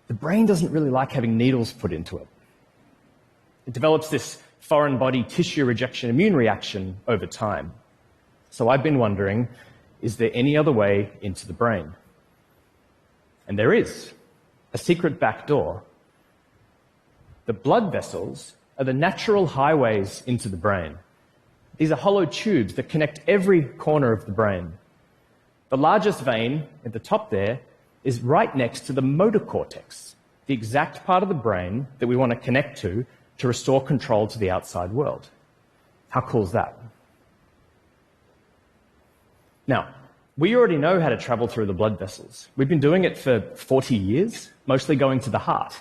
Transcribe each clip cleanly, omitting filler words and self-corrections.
the brain doesn't really like having needles put into it. It develops this foreign body tissue rejection immune reaction over time. So I've been wondering, is there any other way into the brain? And there is, a secret back door. The blood vessels are the natural highways into the brain. These are hollow tubes that connect every corner of the brain. The largest vein at the top there is right next to the motor cortex, the exact part of the brain that we want to connect to restore control to the outside world. How cool is that? Now, we already know how to travel through the blood vessels. We've been doing it for 40 years, mostly going to the heart.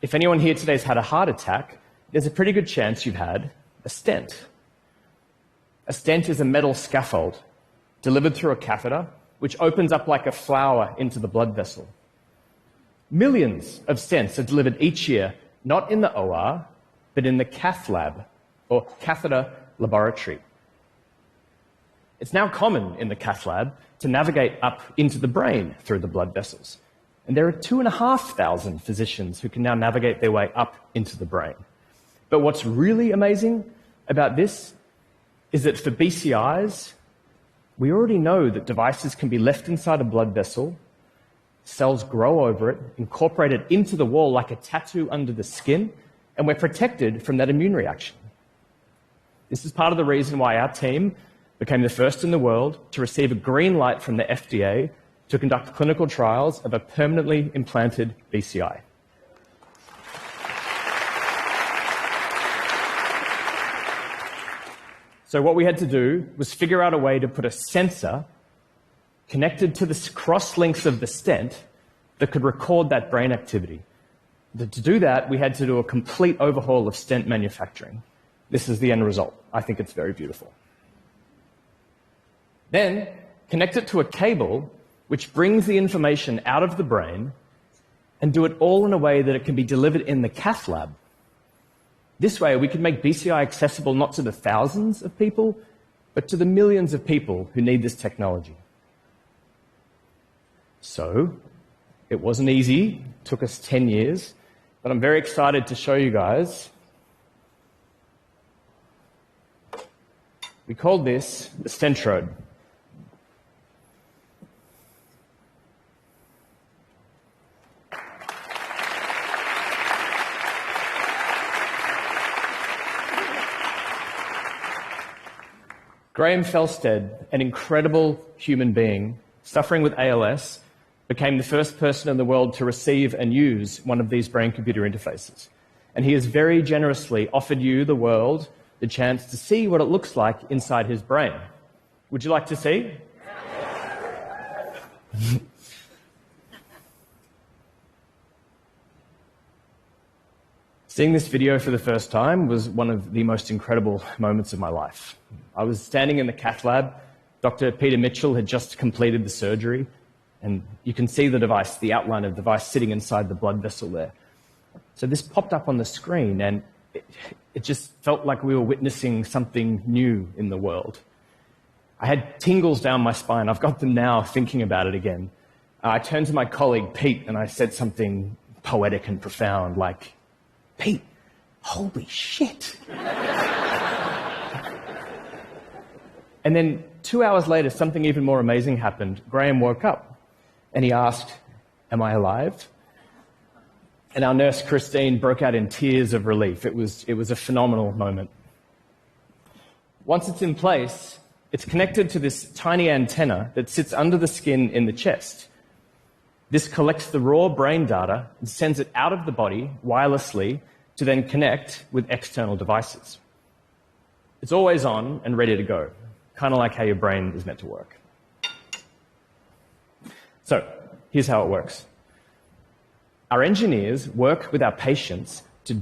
If anyone here today has had a heart attack, there's a pretty good chance you've had a stent. A stent is a metal scaffold delivered through a catheter, which opens up like a flower into the blood vessel. Millions of stents are delivered each year, not in the OR, but in the cath lab, or catheter laboratory. It's now common in the cath lab to navigate up into the brain through the blood vessels. And there are 2,500 physicians who can now navigate their way up into the brain. But what's really amazing about this is that for BCIs, we already know that devices can be left inside a blood vessel, cells grow over it, incorporate it into the wall like a tattoo under the skin, and we're protected from that immune reaction. This is part of the reason why our team became the first in the world to receive a green light from the FDA to conduct clinical trials of a permanently implanted BCI. So what we had to do was figure out a way to put a sensor connected to the cross links of the stent that could record that brain activity. To do that, we had to do a complete overhaul of stent manufacturing. This is the end result. I think it's very beautiful. Then, connect it to a cable which brings the information out of the brain and do it all in a way that it can be delivered in the cath lab. This way, we can make BCI accessible not to the thousands of people, but to the millions of people who need this technology. So, it wasn't easy. It took us 10 years, but I'm very excited to show you guys. We called this the Stentrode. Graham Felstead, an incredible human being suffering with ALS, became the first person in the world to receive and use one of these brain-computer interfaces. And he has very generously offered you, the world, the chance to see what it looks like inside his brain. Would you like to see? Seeing this video for the first time was one of the most incredible moments of my life. I was standing in the cath lab. Dr. Peter Mitchell had just completed the surgery, and you can see the device, the outline of the device sitting inside the blood vessel there. So this popped up on the screen, and it just felt like we were witnessing something new in the world. I had tingles down my spine. I've got them now thinking about it again. I turned to my colleague, Pete, and I said something poetic and profound, like, "Pete, holy shit." And then 2 hours later, something even more amazing happened. Graham woke up and he asked, "Am I alive?" And our nurse, Christine, broke out in tears of relief. It was a phenomenal moment. Once it's in place, it's connected to this tiny antenna that sits under the skin in the chest. This collects the raw brain data and sends it out of the body wirelessly to then connect with external devices. It's always on and ready to go, kind of like how your brain is meant to work. So, here's how it works. Our engineers work with our patients to